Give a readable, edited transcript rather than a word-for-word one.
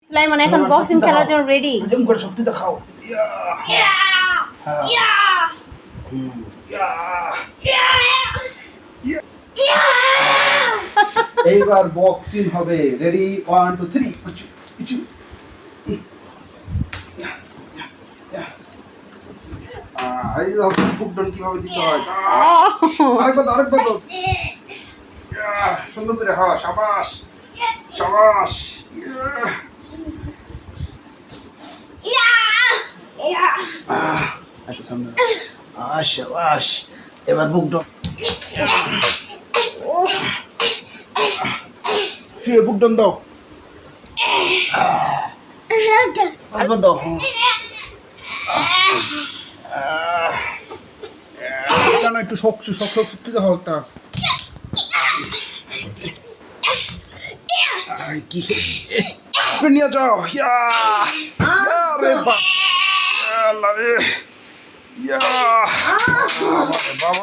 সুলাইমান এখন বক্সিং খেলার জন্য রেডি। জম করে শক্তি দেখাও। এইবার বক্সিং হবে। রেডি 1 2 3 পিছু পিছু। এই দাও ফুটবল কিভাবে দিতে হয়। আরেকবার দাও। সুন্দর করে হ্যাঁ শাবাশ শাবাশ। আচ্ছা সামনে শাবাশ। এবার বুক ডাউন। শুয়ে বুক ডাউন দাও। আরেকবার দাও। কেন একটু শক্তি দাও একটা। কি নিয়ে যাও। রে বাবা।